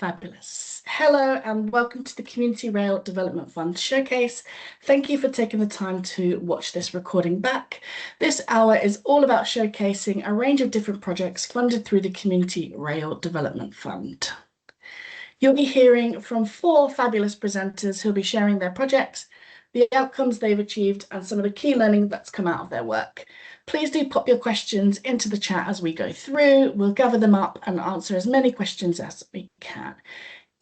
Fabulous. Hello and welcome to the Community Rail Development Fund Showcase. Thank you for taking the time to watch this recording back. This hour is all about showcasing a range of different projects funded through the Community Rail Development Fund. You'll be hearing from 4 fabulous presenters who'll be sharing their projects, the outcomes they've achieved, and some of the key learning that's come out of their work. Please do pop your questions into the chat as we go through. We'll gather them up and answer as many questions as we can.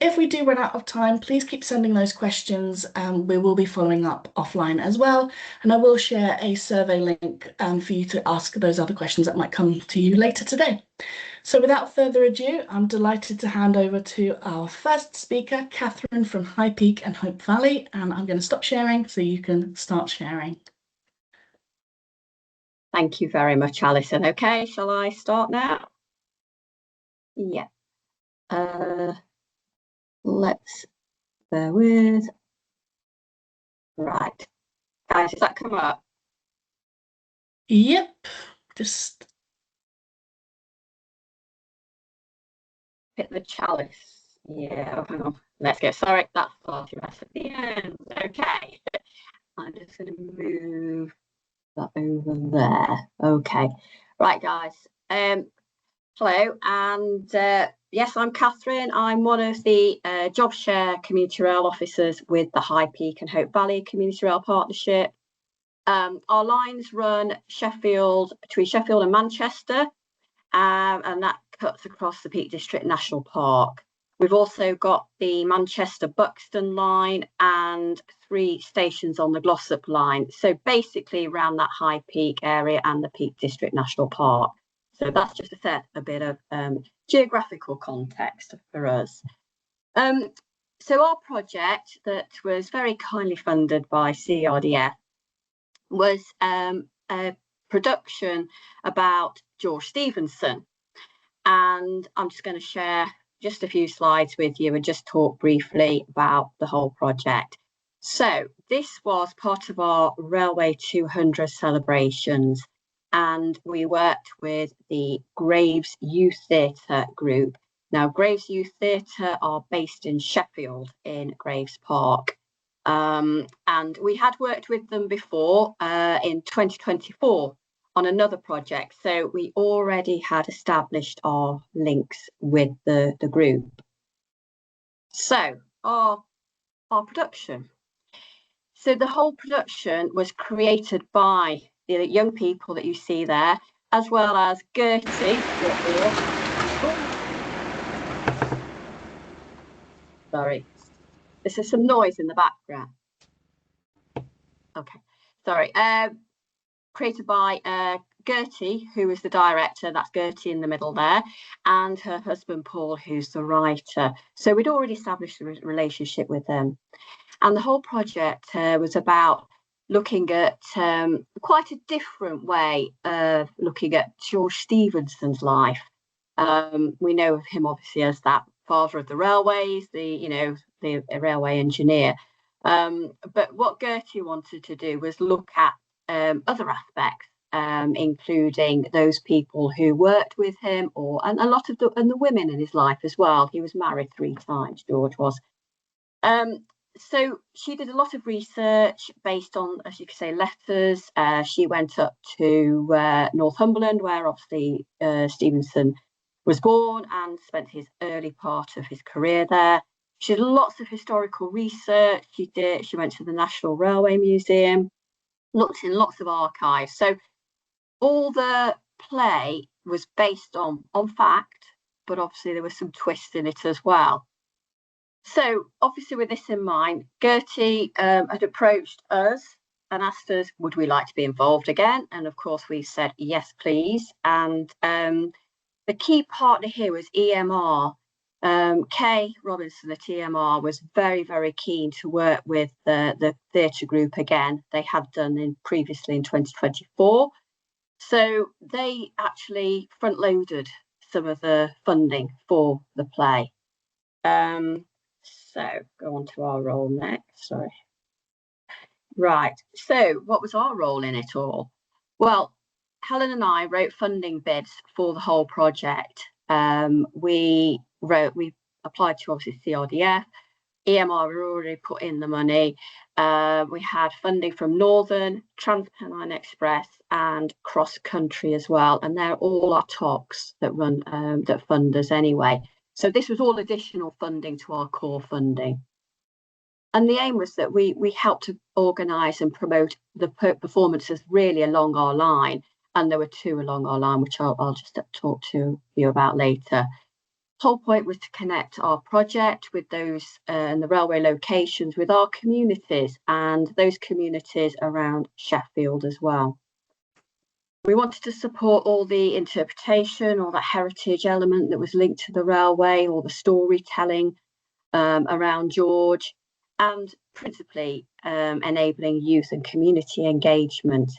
If we do run out of time, please keep sending those questions. We will be following up offline as well. And I will share a survey link for you to ask those other questions that might come to you later today. So without further ado, I'm delighted to hand over to our first speaker, Catherine from High Peak and Hope Valley. And I'm going to stop sharing so you can start sharing. Thank you very much, Alison. Okay, shall I start now? Yeah. Let's bear with. Right. Guys, does that come up? Yep. Just hit the chalice. Yeah, oh, hang on. Let's go. Sorry, that's far too much at the end. Okay. I'm just going to move that over there. Okay. Right, guys. Hello, and yes, I'm Catherine. I'm one of the Job Share Community Rail officers with the High Peak and Hope Valley Community Rail Partnership. Our lines run between Sheffield and Manchester, and that cuts across the Peak District National Park. We've also got the Manchester Buxton line and 3 stations on the Glossop line. So basically around that High Peak area and the Peak District National Park. So that's just to set a bit of geographical context for us. So our project that was very kindly funded by CRDF was a production about George Stephenson. And I'm just going to share just a few slides with you and just talk briefly about the whole project. So this was part of our Railway 200 celebrations, and we worked with the Graves Youth Theatre group. Now, Graves Youth Theatre are based in Sheffield in Graves Park. And we had worked with them before in 2024 on another project. So we already had established our links with the group. So our production. So the whole production was created by the young people that you see there, as well as Gertie. Sorry, this is some noise in the background. Okay, sorry. Created by Gertie, who is the director, that's Gertie in the middle there, and her husband Paul, who's the writer. So we'd already established a relationship with them. And the whole project was about looking at quite a different way of looking at George Stephenson's life. We know of him obviously as that father of the railways, the railway engineer. But what Gertie wanted to do was look at other aspects, including those people who worked with him, and a lot of the women in his life as well. He was married 3 times, George was. So she did a lot of research based on, as you could say, letters. She went up to Northumberland, where obviously Stephenson was born, and spent his early part of his career there. She did lots of historical research. She went to the National Railway Museum, looked in lots of archives. So all the play was based on fact, but obviously there was some twists in it as well. So obviously with this in mind, Gertie had approached us and asked us, would we like to be involved again? And of course we said, yes, please. And the key partner here was EMR. Kay Robinson at EMR was very, very keen to work with the theatre group again. They had done previously in 2024. So they actually front-loaded some of the funding for the play. So go on to our role next, sorry. Right, so what was our role in it all? Well, Helen and I wrote funding bids for the whole project. We applied to obviously CRDF. EMR had already put in the money. We had funding from Northern, TransPennine Express, and Cross Country as well. And they're all our TOCs that run that fund us anyway. So this was all additional funding to our core funding. And the aim was that we helped to organise and promote the performances really along our line. And there were 2 along our line, which I'll just talk to you about later. Whole point was to connect our project with those and the railway locations with our communities and those communities around Sheffield as well. We wanted to support all the interpretation, all that heritage element that was linked to the railway, all the storytelling around George, and principally enabling youth and community engagement.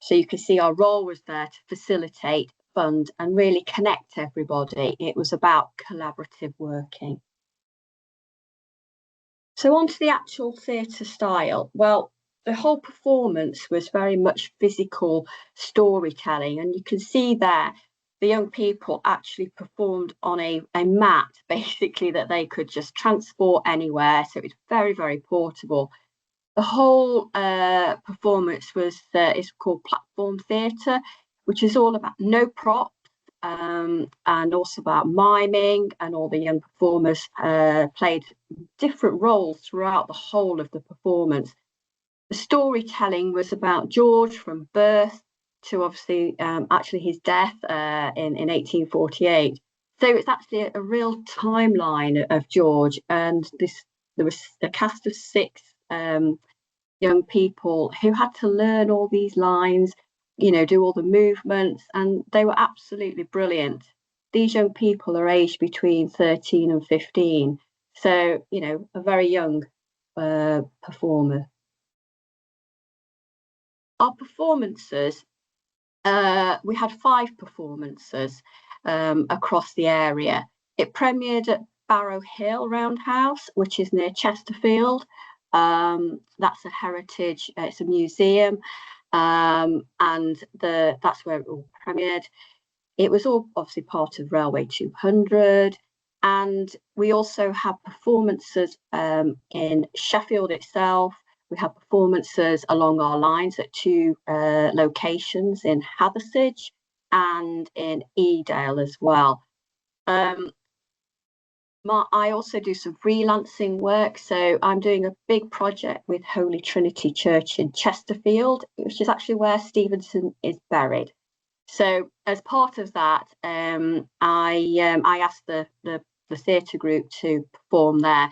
So you can see our role was there to facilitate, fund, and really connect everybody. It was about collaborative working. So on to the actual theatre style. Well, the whole performance was very much physical storytelling, and you can see there the young people actually performed on a mat, basically, that they could just transport anywhere. So it was very, very portable. The whole performance is called platform theatre, which is all about no props and also about miming, and all the young performers played different roles throughout the whole of the performance. The storytelling was about George from birth to obviously actually his death in 1848. So it's actually a real timeline of George, and there was a cast of 6 young people who had to learn all these lines, you know, do all the movements, and they were absolutely brilliant. These young people are aged between 13 and 15, so, you know, a very young performer. Our performances, we had 5 performances across the area. It premiered at Barrow Hill Roundhouse, which is near Chesterfield. That's a heritage, it's a museum, and that's where it all premiered. It was all obviously part of Railway 200, and we also have performances in Sheffield itself. We have performances along our lines at 2 locations, in Hathersage and in Edale as well. I also do some freelancing work, so I'm doing a big project with Holy Trinity Church in Chesterfield, which is actually where Stevenson is buried. So as part of that, I asked the theatre group to perform there.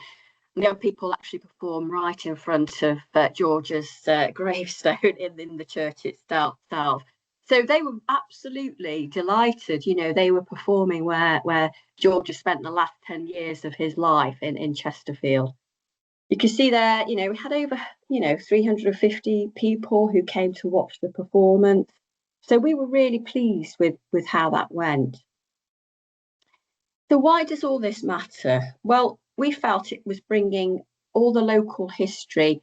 And young people actually perform right in front of George's gravestone in the church itself. So they were absolutely delighted. You know, they were performing where George has spent the last 10 years of his life in Chesterfield. You can see there, you know, we had over, 350 people who came to watch the performance. So we were really pleased with how that went. So why does all this matter? Well, we felt it was bringing all the local history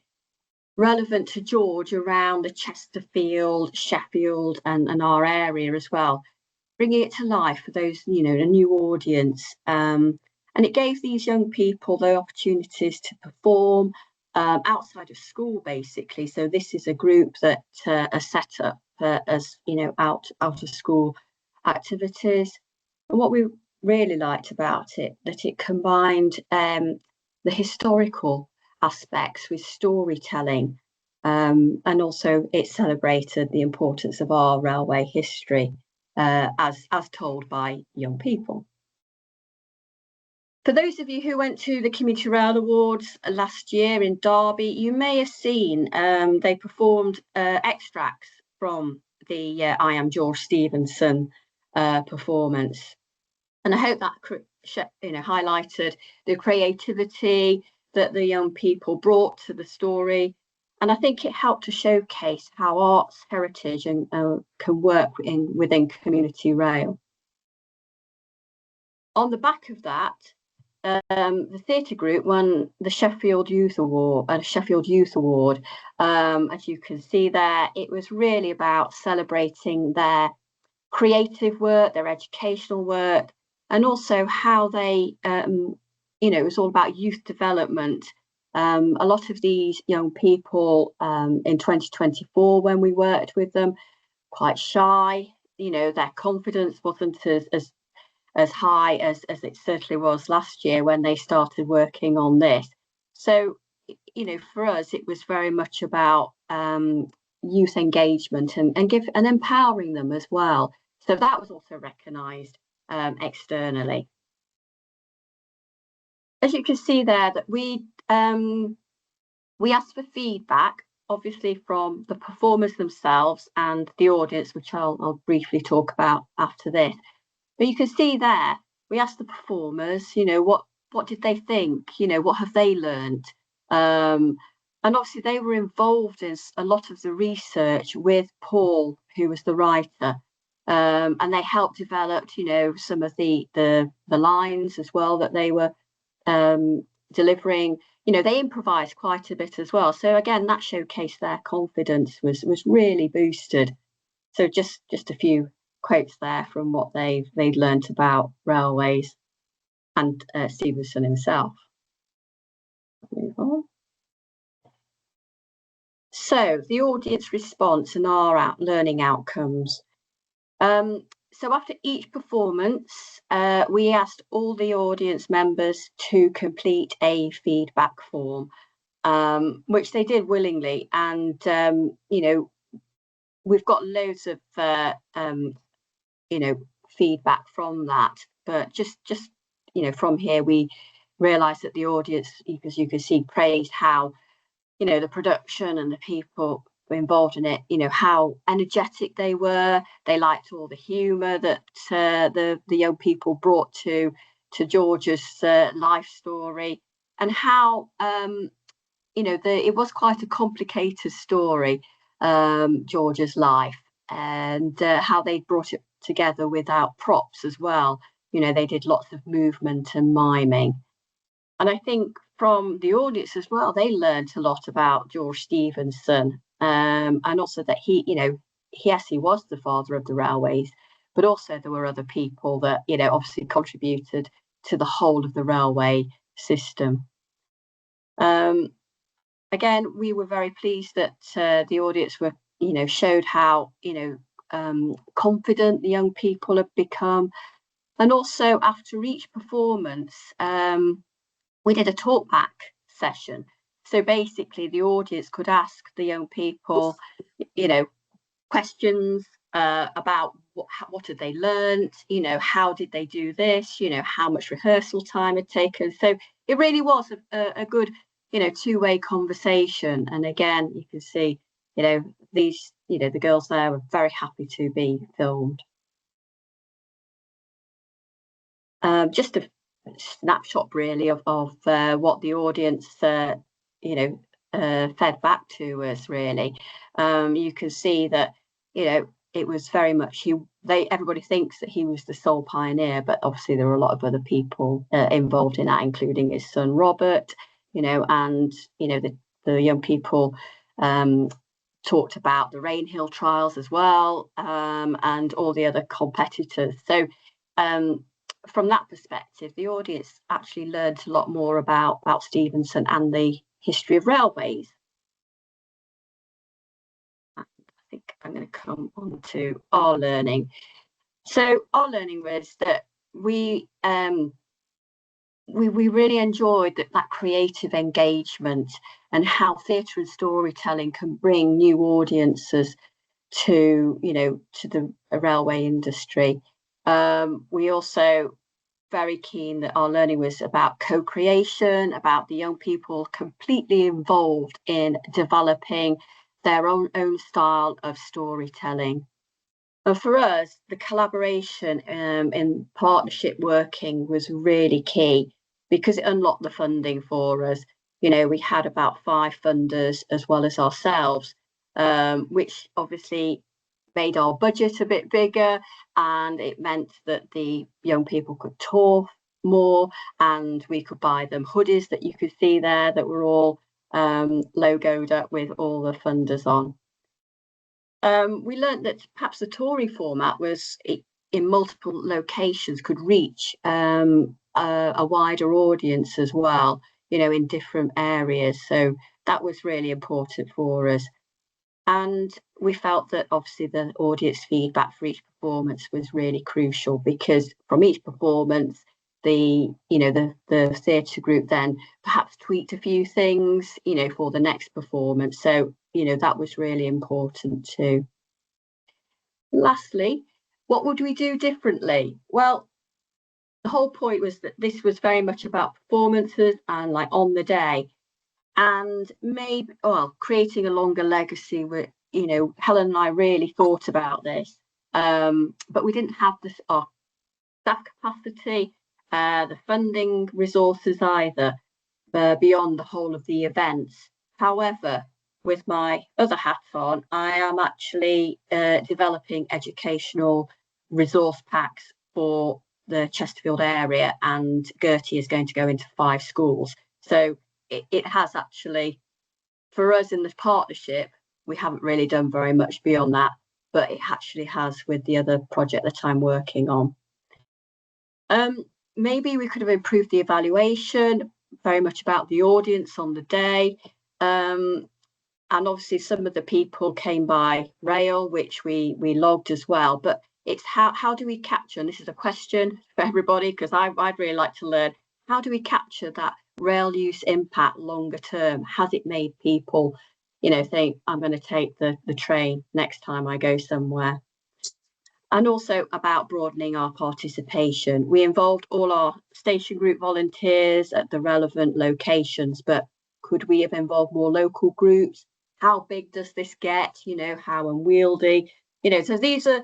relevant to George around the Chesterfield, Sheffield, and our area as well, bringing it to life for those, a new audience. And it gave these young people the opportunities to perform outside of school, basically. So this is a group that are set up as, out of school activities. And what we really liked about it, that it combined the historical aspects with storytelling, and also it celebrated the importance of our railway history as told by young people. For those of you who went to the Community Rail Awards last year in Derby, you may have seen they performed extracts from the I Am George Stephenson performance. And I hope that highlighted the creativity that the young people brought to the story. And I think it helped to showcase how arts, heritage and can work within community rail. On the back of that, the theatre group won the Sheffield Youth Award. As you can see there, it was really about celebrating their creative work, their educational work, and also how they it was all about youth development. A lot of these young people in 2024, when we worked with them, quite shy. Their confidence wasn't as high as it certainly was last year when they started working on this. So, for us, it was very much about youth engagement and empowering them as well. So that was also recognised externally. As you can see there, that we asked for feedback, obviously from the performers themselves and the audience, which I'll briefly talk about after this. But you can see there, we asked the performers, what did they think? What have they learned? And obviously they were involved in a lot of the research with Paul, who was the writer. And they helped develop, some of the lines as well that they were delivering. They improvised quite a bit as well. So again, that showcased their confidence was really boosted. So just a few quotes there from what they'd learnt about railways and Stevenson himself. Move on. So the audience response and our learning outcomes. So after each performance, we asked all the audience members to complete a feedback form, which they did willingly. And, we've got loads of, feedback from that. But just from here, we realised that the audience, as you can see, praised how, the production and the people involved in it, how energetic they were. They liked all the humour that the young people brought to George's life story, and how it was quite a complicated story, George's life, and how they brought it together without props as well. They did lots of movement and miming. And I think from the audience as well, they learned a lot about George Stephenson, and also that he was the father of the railways, but also there were other people that, obviously contributed to the whole of the railway system. Again, we were very pleased that the audience were, showed how, confident the young people have become. And also after each performance, we did a talkback session. So basically the audience could ask the young people, questions about what had they learned, how did they do this, how much rehearsal time had taken. So it really was a good, two-way conversation. And again, you can see, these, the girls there were very happy to be filmed. Just a snapshot really of what the audience fed back to us really. You can see that it was very much everybody thinks that he was the sole pioneer, but obviously there were a lot of other people involved in that, including his son Robert, and the young people talked about the Rainhill trials as well, and all the other competitors. So from that perspective, the audience actually learned a lot more about Stephenson and the history of railways. I think I'm going to come on to our learning. So our learning was that we really enjoyed that creative engagement and how theatre and storytelling can bring new audiences to the railway industry. We also very keen that our learning was about co-creation, about the young people completely involved in developing their own style of storytelling. And for us, the collaboration in partnership working was really key because it unlocked the funding for us. We had about 5 funders as well as ourselves, which obviously made our budget a bit bigger, and it meant that the young people could tour more, and we could buy them hoodies that you could see there that were all logoed up with all the funders on. We learnt that perhaps the touring format was in multiple locations could reach a wider audience as well, you know, in different areas. So that was really important for us. And we felt that obviously the audience feedback for each performance was really crucial, because from each performance, the theatre group then perhaps tweaked a few things, you know, for the next performance. So, you know, that was really important too. Lastly, what would we do differently? Well, the whole point was that this was very much about performances and like on the day, and maybe, well, creating a longer legacy. With, you know, Helen and I really thought about this, but we didn't have the staff capacity, the funding resources either, beyond the whole of the events. However, with my other hat on, I am actually developing educational resource packs for the Chesterfield area, and Gertie is going to go into 5 schools. So it has actually, for us in the partnership, we haven't really done very much beyond that, but it actually has with the other project that I'm working on. Maybe we could have improved the evaluation, very much about the audience on the day. And obviously some of the people came by rail, which we logged as well. But it's how do we capture, and this is a question for everybody, because I'd really like to learn, how do we capture that rail use impact longer term? Has it made people, you know, think, I'm going to take the train next time I go somewhere? And also about broadening our participation. We involved all our station group volunteers at the relevant locations, but could we have involved more local groups? How big does this get? You know, how unwieldy? You know, so these are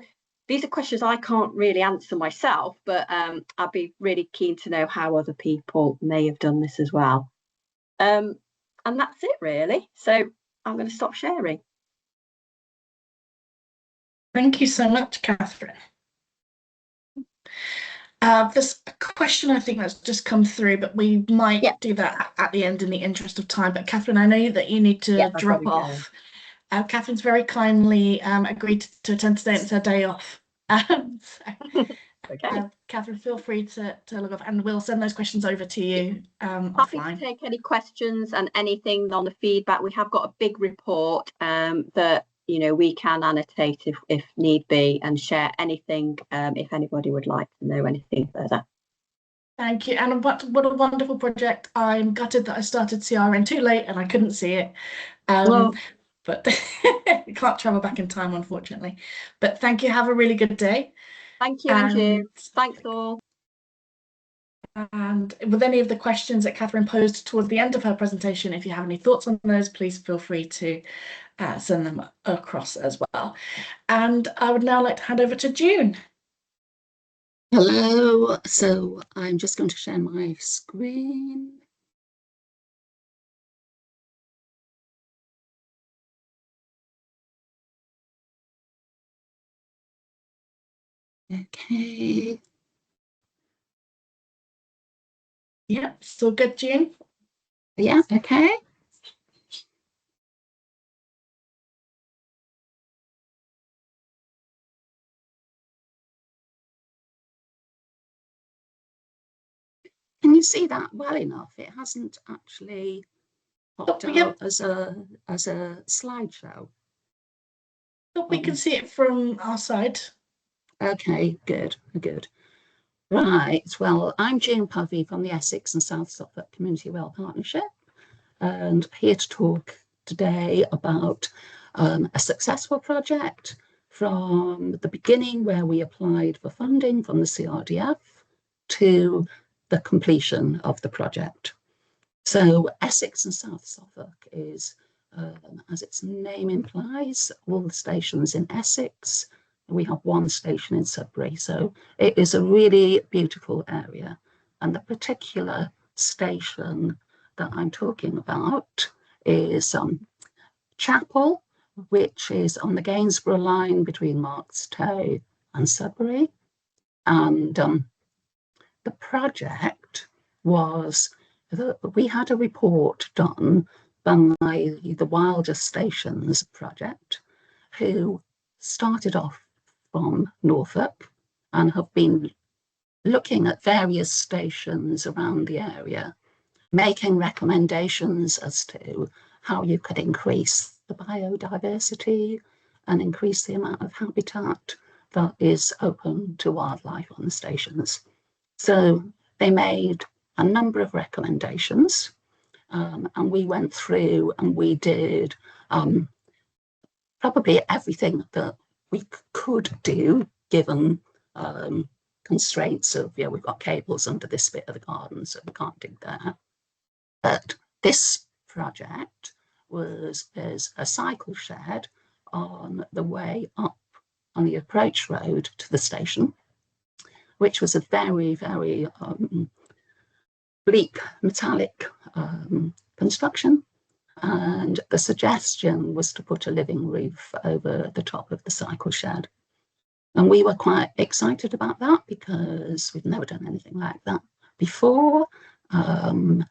questions I can't really answer myself, but I'd be really keen to know how other people may have done this as well. And that's it really. So I'm going to stop sharing. Thank you so much, Catherine. There's a question I think that's just come through, but we might do that at the end in the interest of time. But Catherine, I know that you need to drop off. Catherine's very kindly agreed to attend today, and it's her day off. Okay. Catherine, feel free to log off, and we'll send those questions over to you Happy offline. to take any questions and anything on the feedback. We have got a big report that, you know, we can annotate if need be, and share anything if anybody would like to know anything further. Thank you, and what a wonderful project. I'm gutted that I started CRN too late and I couldn't see it. But you can't travel back in time, unfortunately. But thank you. Have a really good day. Thank you, Andrew. Thanks all. And with any of the questions that Catherine posed towards the end of her presentation, if you have any thoughts on those, please feel free to send them across as well. And I would now like to hand over to June. Hello, so I'm just going to share my screen. Okay. Yeah, still good, June? Yeah, okay. Can you see that well enough? It hasn't actually popped out as a slideshow. We can see it from our side. Okay, good. Right, well, I'm June Povey from the Essex and South Suffolk Community Rail Partnership, and here to talk today about a successful project from the beginning, where we applied for funding from the CRDF, to the completion of the project. So Essex and South Suffolk is, as its name implies, all the stations in Essex. We have one station in Sudbury, so it is a really beautiful area. And the particular station that I'm talking about is Chapel, which is on the Gainsborough line between Marks Tey and Sudbury. And the project was that we had a report done by the Wilder Stations Project, who started off from Norfolk and have been looking at various stations around the area, making recommendations as to how you could increase the biodiversity and increase the amount of habitat that is open to wildlife on the stations. So they made a number of recommendations, and we went through and we did probably everything that we could do given constraints of, we've got cables under this bit of the garden, so we can't dig there. But this project is a cycle shed on the way up on the approach road to the station, which was a very, very bleak metallic construction. And the suggestion was to put a living roof over the top of the cycle shed. And we were quite excited about that because we've never done anything like that before. And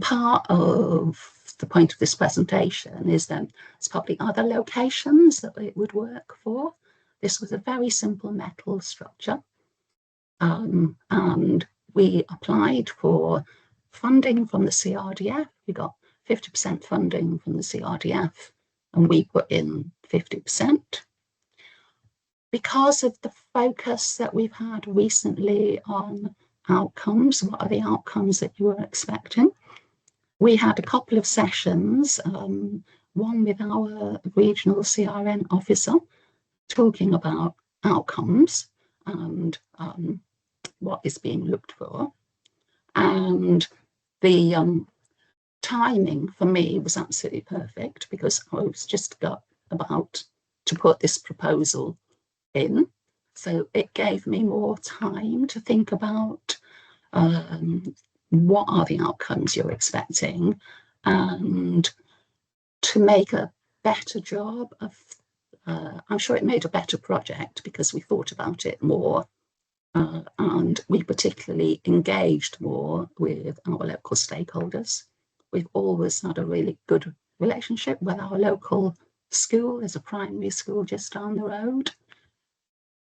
part of the point of this presentation is that there's probably other locations that it would work for. This was a very simple metal structure. And we applied for funding from the CRDF. We got 50% funding from the CRDF, and we put in 50%. Because of the focus that we've had recently on outcomes, what are the outcomes that you were expecting? We had a couple of sessions, one with our regional CRN officer talking about outcomes and what is being looked for. And the timing for me was absolutely perfect because I was just about to put this proposal in. So it gave me more time to think about what are the outcomes you're expecting and to make a better job of, I'm sure it made a better project because we thought about it more and we particularly engaged more with our local stakeholders. We've always had a really good relationship with our local school. There's a primary school just down the road.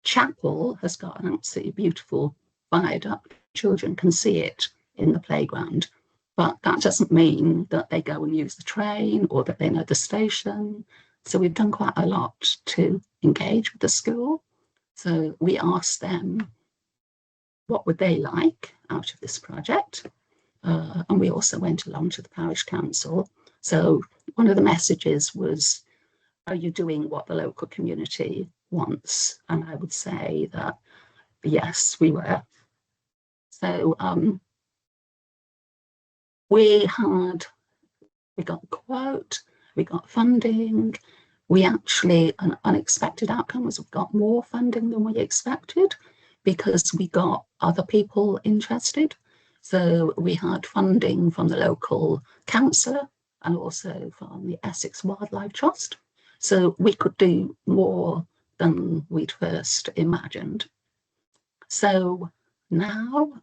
Chapel has got an absolutely beautiful viaduct. Children can see it in the playground, but that doesn't mean that they go and use the train or that they know the station. So we've done quite a lot to engage with the school. So we asked them what would they like out of this project. And we also went along to the parish council. So one of the messages was, are you doing what the local community wants? And I would say that, yes, we were. So we got a quote, we got funding. We actually, an unexpected outcome was we got more funding than we expected because we got other people interested. So we had funding from the local councillor and also from the Essex Wildlife Trust. So we could do more than we'd first imagined. So now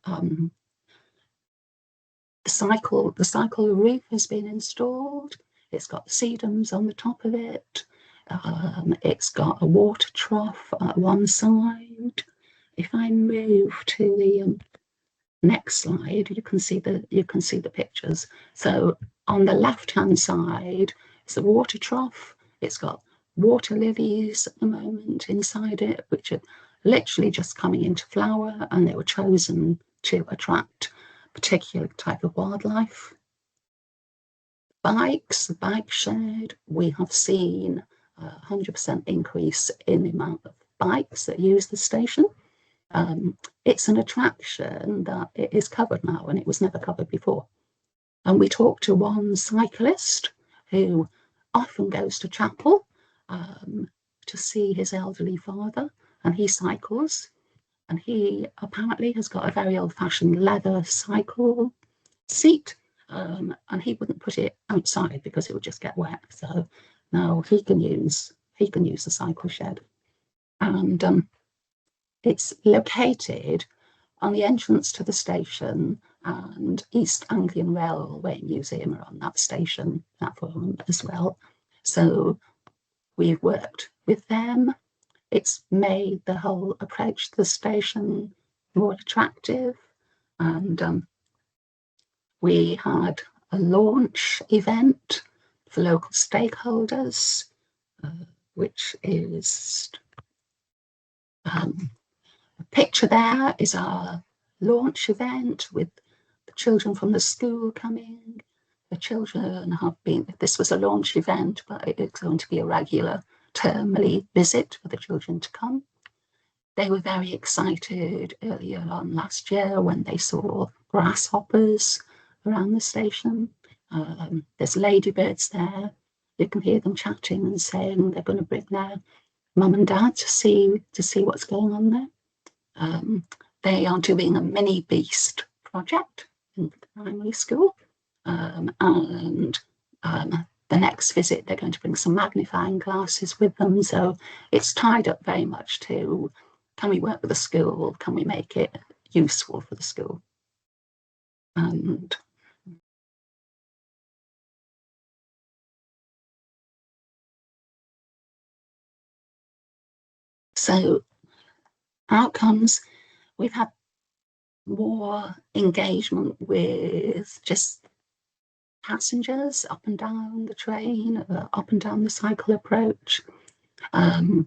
the cycle roof has been installed. It's got the sedums on the top of it. It's got a water trough at one side. If I move to the next slide, you can see the pictures. So on the left-hand side is the water trough. It's got water lilies at the moment inside it, which are literally just coming into flower, and they were chosen to attract a particular type of wildlife. Bikes, the bike shed, we have seen a 100% increase in the amount of bikes that use the station. It's an attraction that it is covered now, and it was never covered before. And we talked to one cyclist who often goes to Chapel to see his elderly father, and he cycles, and he apparently has got a very old-fashioned leather cycle seat, and he wouldn't put it outside because it would just get wet. So now he can use the cycle shed, and it's located on the entrance to the station, and East Anglian Railway Museum are on that station platform as well. So we've worked with them. it's made the whole approach to the station more attractive. And we had a launch event for local stakeholders, which is a picture there is our launch event with the children from the school coming. The children have been, this was a launch event, but it's going to be a regular termly visit for the children to come. They were very excited earlier on last year when they saw grasshoppers around the station. There's ladybirds there. You can hear them chatting and saying they're going to bring their mum and dad to see what's going on there. They are doing a mini beast project in the primary school, and the next visit they're going to bring some magnifying glasses with them. So it's tied up very much to, can we work with the school? Can we make it useful for the school? And so outcomes, we've had more engagement with just passengers up and down the train, up and down the cycle approach. And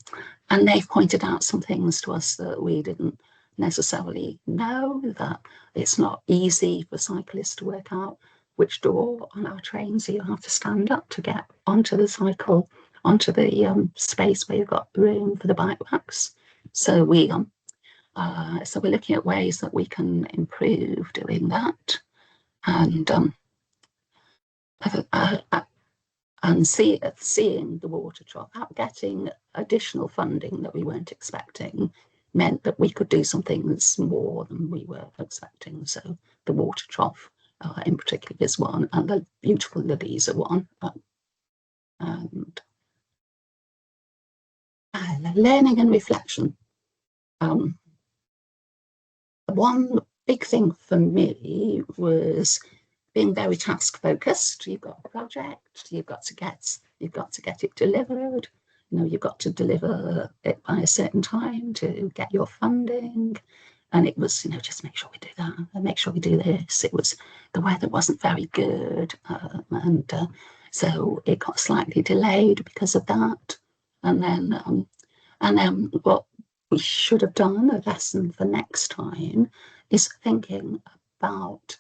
they've pointed out some things to us that we didn't necessarily know, that it's not easy for cyclists to work out which door on our train, so you have to stand up to get onto the cycle, onto the space where you've got room for the bike racks. So we're looking at ways that we can improve doing that, and seeing the water trough, getting additional funding that we weren't expecting, meant that we could do some things more than we were expecting. So the water trough in particular is one, and the beautiful lilies are one. And learning and reflection. One big thing for me was being very task focused. You've got a project, you've got to get it delivered. You know, you've got to deliver it by a certain time to get your funding. And it was, you know, just make sure we do that and make sure we do this. It was, the weather wasn't very good, so it got slightly delayed because of that. And then what we should have done, a lesson for next time, is thinking about,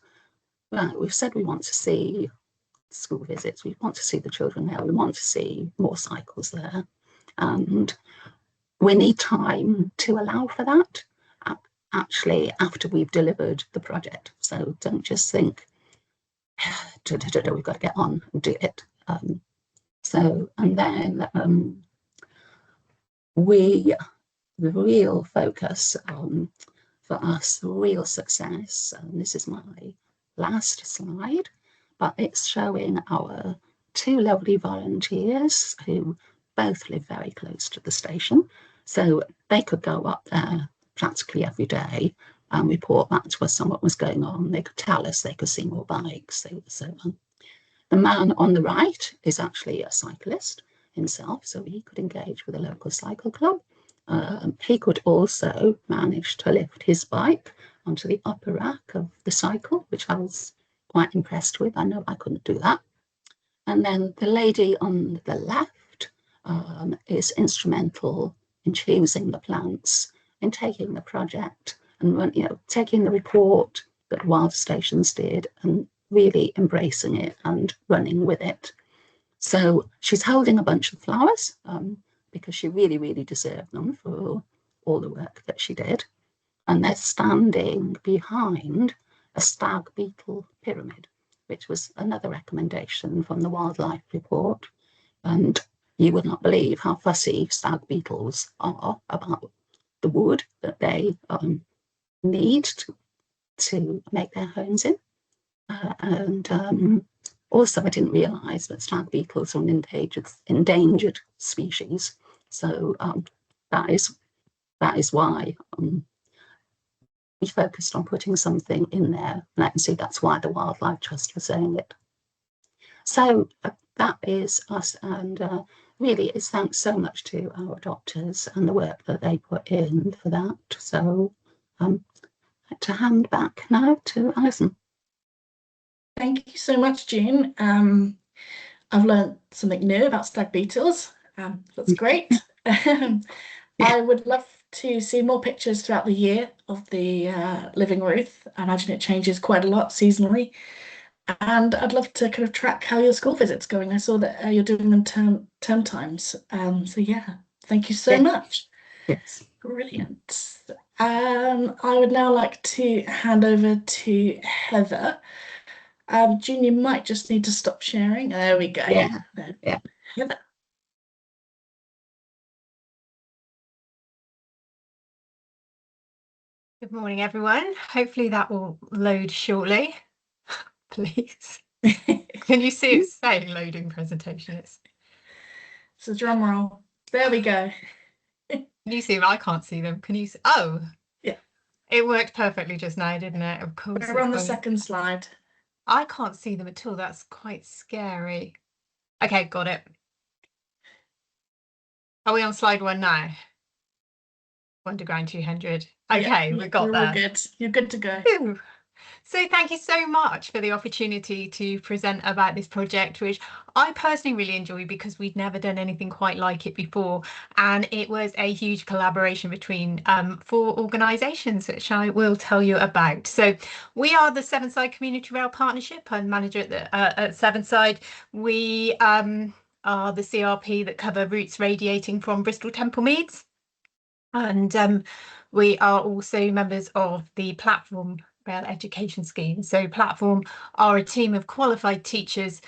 right, we've said we want to see school visits, we want to see the children there, we want to see more cycles there, and we need time to allow for that, actually, after we've delivered the project. So don't just think, we've got to get on and do it. And then the real focus for us, the real success, and this is my last slide, but it's showing our two lovely volunteers who both live very close to the station. So they could go up there practically every day and report back to us on what was going on. They could tell us, they could see more bikes, so on. The man on the right is actually a cyclist himself, so he could engage with a local cycle club. He could also manage to lift his bike onto the upper rack of the cycle, which I was quite impressed with. I know I couldn't do that. And then the lady on the left is instrumental in choosing the plants, in taking the project and, you know, taking the report that Wild Stations did and really embracing it and running with it. So she's holding a bunch of flowers because she really, really deserved them for all the work that she did. And they're standing behind a stag beetle pyramid, which was another recommendation from the wildlife report. And you would not believe how fussy stag beetles are about the wood that they need to make their homes in. Also, I didn't realise that stag beetles are an endangered species. So that is why we focused on putting something in there. And I can see that's why the Wildlife Trust was saying it. So that is us, and really is thanks so much to our doctors and the work that they put in for that. So I'd like to hand back now to Alison. Thank you so much, Jean. I've learned something new about stag beetles. That's great. I would love to see more pictures throughout the year of the Living Ruth. I imagine it changes quite a lot seasonally. And I'd love to kind of track how your school visit's going. I saw that you're doing them term times. So yeah, thank you so much. Yes. Brilliant. I would now like to hand over to Heather. Jean, you might just need to stop sharing. There we go. Yeah. Yeah. Heather. Good morning, everyone. Hopefully that will load shortly. Please. Can you see it saying loading presentation? It's So drum roll. There we go. Can you see them? I can't see them. Can you see? Oh, yeah. It worked perfectly just now, didn't it? Of course. We're on the second slide. I can't see them at all. That's quite scary. Okay, got it. Are we on slide 1 now? Wonderground 200. Okay, yeah, we got we're there. All good. You're good to go. Ooh. So thank you so much for the opportunity to present about this project, which I personally really enjoy because we'd never done anything quite like it before. And it was a huge collaboration between 4 organisations, which I will tell you about. So we are the Sevenside Community Rail Partnership. I'm manager at Sevenside. We are the CRP that cover routes radiating from Bristol Temple Meads. And we are also members of the Platform Rail Education Scheme. So Platform are a team of qualified teachers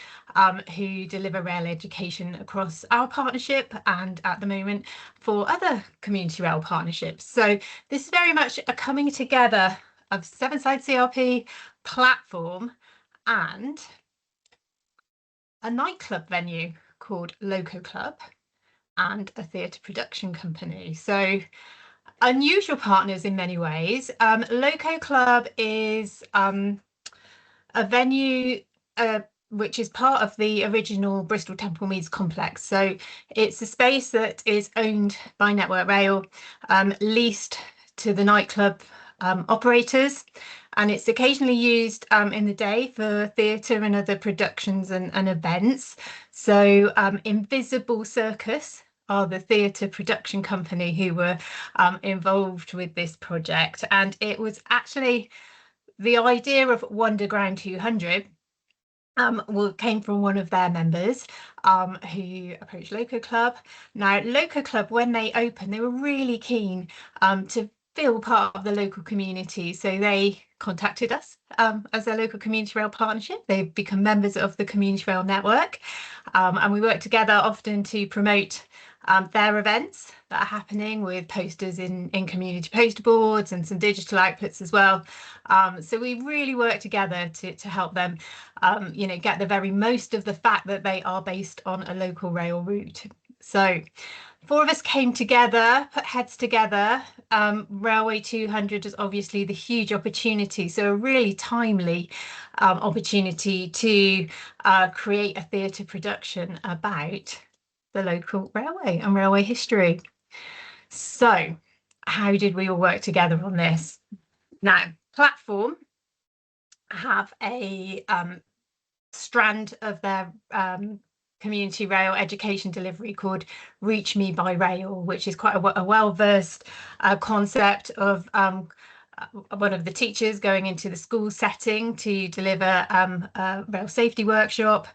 who deliver rail education across our partnership and at the moment for other community rail partnerships. So this is very much a coming together of Sevenside CRP, Platform and a nightclub venue called Loco Club and a theatre production company. So unusual partners in many ways. Loco Club is a venue which is part of the original Bristol Temple Meads complex. So it's a space that is owned by Network Rail, leased to the nightclub operators, and it's occasionally used in the day for theatre and other productions and events. So Invisible Circus are the theatre production company who were involved with this project, and it was actually the idea of Wonderground 200 came from one of their members who approached Loco Club. Now Loco Club, when they opened, they were really keen to feel part of the local community, so they contacted us as their local community rail partnership. They've become members of the community rail network, and we work together often to promote their events that are happening with posters in community poster boards and some digital outputs as well. So we really work together to help them get the very most of the fact that they are based on a local rail route. So 4 of us came together, put heads together. Railway 200 is obviously the huge opportunity, so a really timely opportunity to create a theatre production about the local railway and railway history. So how did we all work together on this? Now, Platform have a strand of their community rail education delivery called Reach Me by Rail, which is quite a well-versed concept of one of the teachers going into the school setting to deliver a rail safety workshop,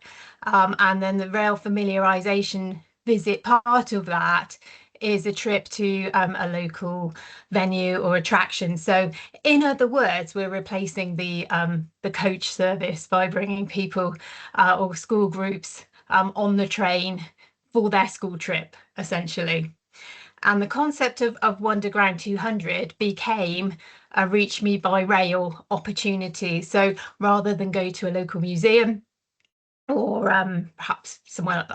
and then the rail familiarisation visit. Part of that is a trip to a local venue or attraction. So in other words, we're replacing the coach service by bringing people or school groups on the train for their school trip, essentially. And the concept of Wonderground 200 became a Reach Me by Rail opportunity. So rather than go to a local museum or perhaps somewhere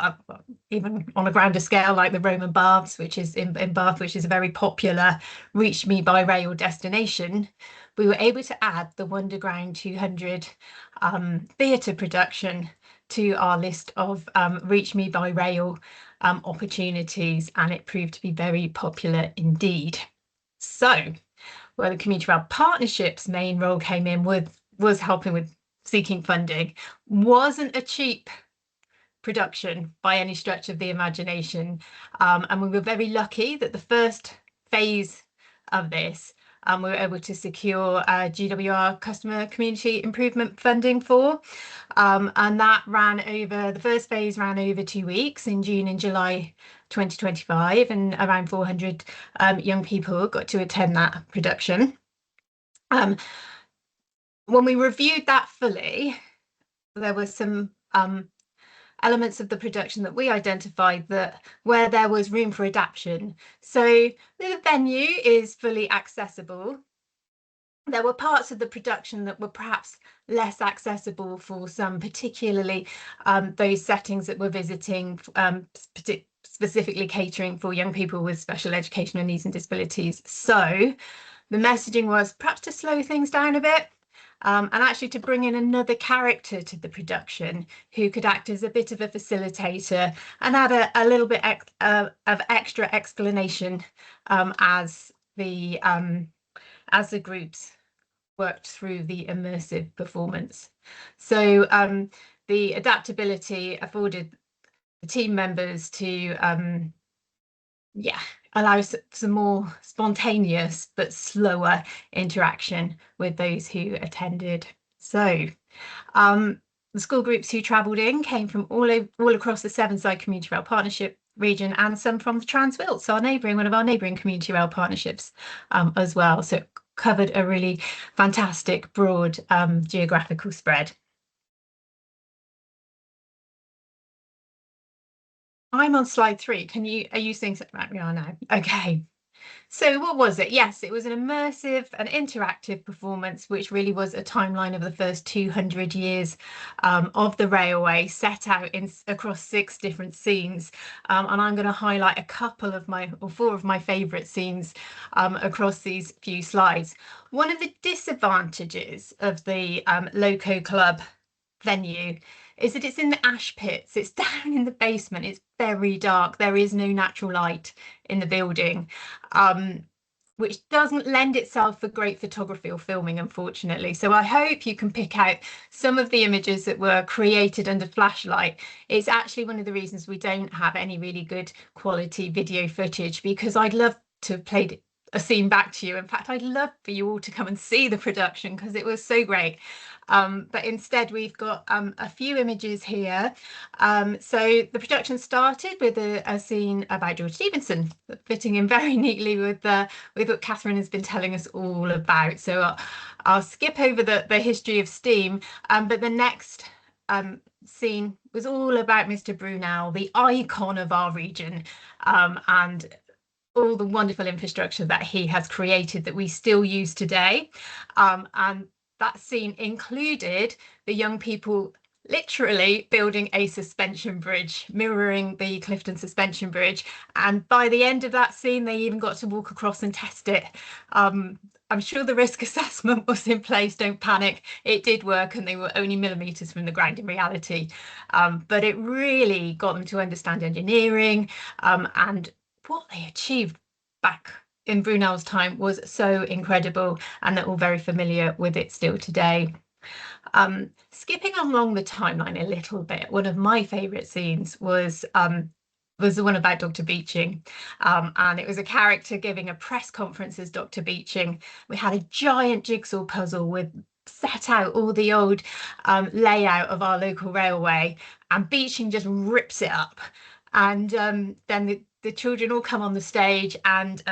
even on a grander scale like the Roman Baths, which is in Bath, which is a very popular Reach Me by Rail destination, we were able to add the Wonderground 200 theatre production to our list of Reach Me by Rail opportunities, and it proved to be very popular indeed. So where the Community Rail Partnership's main role came in was helping with seeking funding. Wasn't a cheap production by any stretch of the imagination, and we were very lucky that the first phase of this we were able to secure GWR customer community improvement funding for, and that the first phase ran over 2 weeks in June and July 2025, and around 400 young people got to attend that production. When we reviewed that fully, there were some elements of the production that we identified that where there was room for adaptation. So the venue is fully accessible. There were parts of the production that were perhaps less accessible for some, particularly those settings that we're visiting, specifically catering for young people with special educational needs and disabilities. So the messaging was perhaps to slow things down a bit, and actually to bring in another character to the production who could act as a bit of a facilitator and add a little bit of extra explanation as the groups worked through the immersive performance. So the adaptability afforded the team members to allow some more spontaneous but slower interaction with those who attended. So the school groups who travelled in came from all across the Sevenside Community Rail Partnership region, and some from the Transwilts, so one of our neighbouring community rail partnerships as well. So it covered a really fantastic broad geographical spread. I'm on slide 3. Are you seeing something like we are now? Okay. So what was it? Yes, it was an immersive and interactive performance, which really was a timeline of the first 200 years of the railway, set out across 6 different scenes. And I'm going to highlight a couple of 4 of my favourite scenes across these few slides. One of the disadvantages of the Loco Club venue is that it's in the ash pits. It's down in the basement. It's very dark. There is no natural light in the building, which doesn't lend itself for great photography or filming, unfortunately. So I hope you can pick out some of the images that were created under flashlight. It's actually one of the reasons we don't have any really good quality video footage, because I'd love to have played a scene back to you. In fact, I'd love for you all to come and see the production because it was so great. But instead we've got a few images here. So the production started with a scene about George Stephenson, fitting in very neatly with what Catherine has been telling us all about. So I'll skip over the history of steam, but the next scene was all about Mr. Brunel, the icon of our region, and all the wonderful infrastructure that he has created that we still use today. And that scene included the young people literally building a suspension bridge, mirroring the Clifton suspension bridge. And by the end of that scene, they even got to walk across and test it. I'm sure the risk assessment was in place, don't panic. It did work, and they were only millimetres from the ground in reality. But it really got them to understand engineering, and what they achieved back in Brunel's time was so incredible, and they're all very familiar with it still today. Skipping along the timeline a little bit, one of my favourite scenes was the one about Dr. Beeching, and it was a character giving a press conference as Dr. Beeching. We had a giant jigsaw puzzle with set out all the old layout of our local railway, and Beeching just rips it up, and then the children all come on the stage and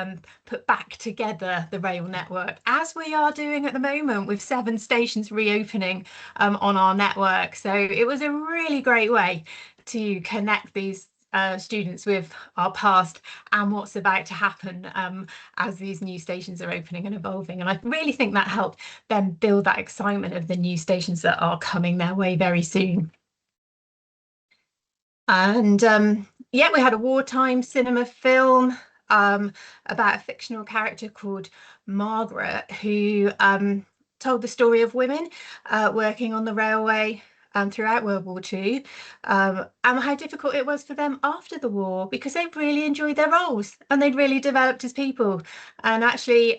put back together the rail network, as we are doing at the moment with 7 stations reopening on our network. So it was a really great way to connect these students with our past and what's about to happen as these new stations are opening and evolving. And I really think that helped them build that excitement of the new stations that are coming their way very soon. And yeah, we had a wartime cinema film about a fictional character called Margaret, who told the story of women working on the railway throughout World War II, and how difficult it was for them after the war, because they really enjoyed their roles and they'd really developed as people. And actually,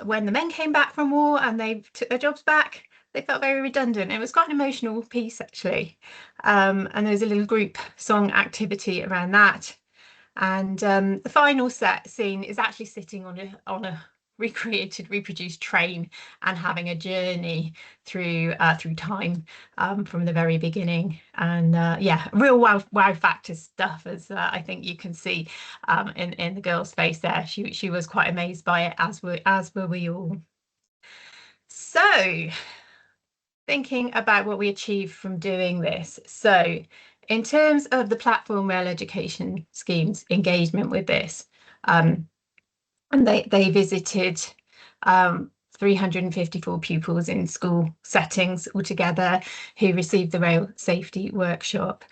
when the men came back from war and they took their jobs back, they felt very redundant. It was quite an emotional piece, actually. And there was a little group song activity around that. And the final scene is actually sitting on a recreated, reproduced train and having a journey through time from the very beginning. And yeah, real wow factor stuff, as I think you can see in the girl's face there. She was quite amazed by it, as were we all. So, thinking about what we achieved from doing this. So, in terms of the Platform Rail Education Scheme's engagement with this, and they visited 354 pupils in school settings altogether who received the rail safety workshop.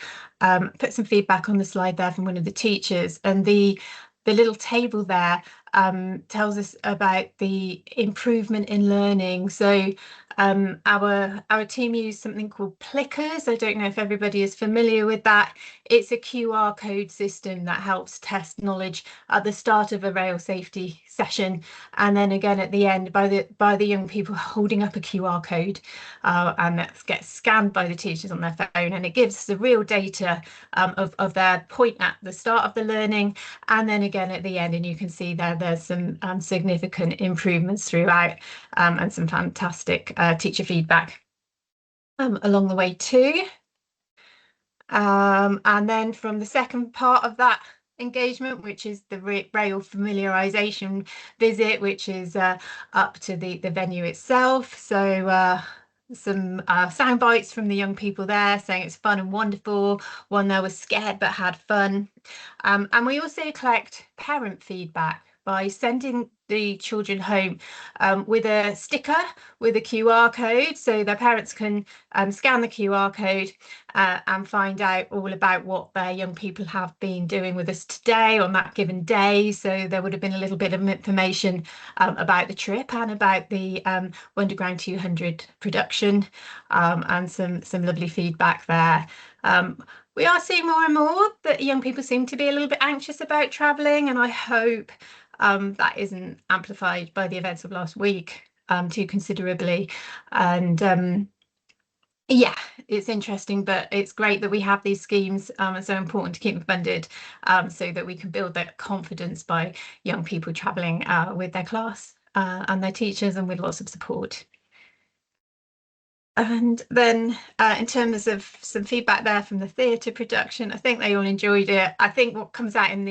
Put some feedback on the slide there from one of the teachers, and the little table there tells us about the improvement in learning. So our team used something called Plickers. I don't know if everybody is familiar with that. It's a QR code system that helps test knowledge at the start of a rail safety session, and then again at the end by the young people holding up a QR code, and that gets scanned by the teachers on their phone, and it gives us the real data of their point at the start of the learning, and then again at the end. And you can see there's some significant improvements throughout, and some fantastic teacher feedback along the way too. And then from the second part of that engagement, which is the rail familiarisation visit, which is up to the venue itself. So some sound bites from the young people there saying it's fun and wonderful. One there was scared but had fun. And we also collect parent feedback by sending the children home with a sticker with a QR code, so their parents can scan the QR code and find out all about what their young people have been doing with us today on that given day. So there would have been a little bit of information about the trip and about the Wonderground 200 production, and some lovely feedback there. We are seeing more and more that young people seem to be a little bit anxious about travelling, and I hope that isn't amplified by the events of last week too considerably. And yeah, it's interesting, but it's great that we have these schemes. It's so important to keep them funded, so that we can build that confidence by young people travelling with their class and their teachers, and with lots of support. And then in terms of some feedback there from the theatre production, I think they all enjoyed it. I think what comes out in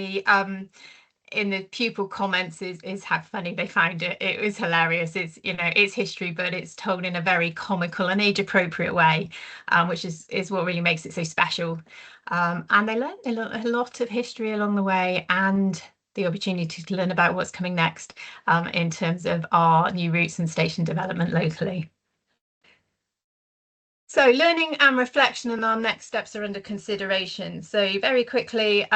the pupil comments is how funny they found it. It was hilarious. It's, you know, it's history, but it's told in a very comical and age appropriate way, which is what really makes it so special. And they learned a lot of history along the way, and the opportunity to learn about what's coming next in terms of our new routes and station development locally. So learning and reflection and our next steps are under consideration. So very quickly,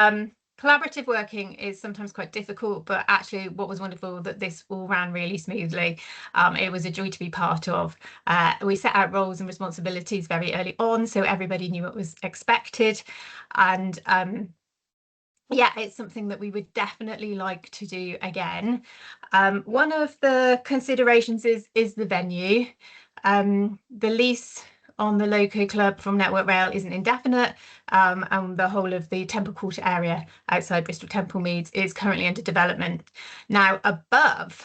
collaborative working is sometimes quite difficult, but actually what was wonderful that this all ran really smoothly. It was a joy to be part of. We set out roles and responsibilities very early on, so everybody knew what was expected. And yeah, it's something that we would definitely like to do again. One of the considerations is the venue. The lease on the Loco Club from Network Rail isn't indefinite, and the whole of the Temple Quarter area outside Bristol Temple Meads is currently under development. Now, above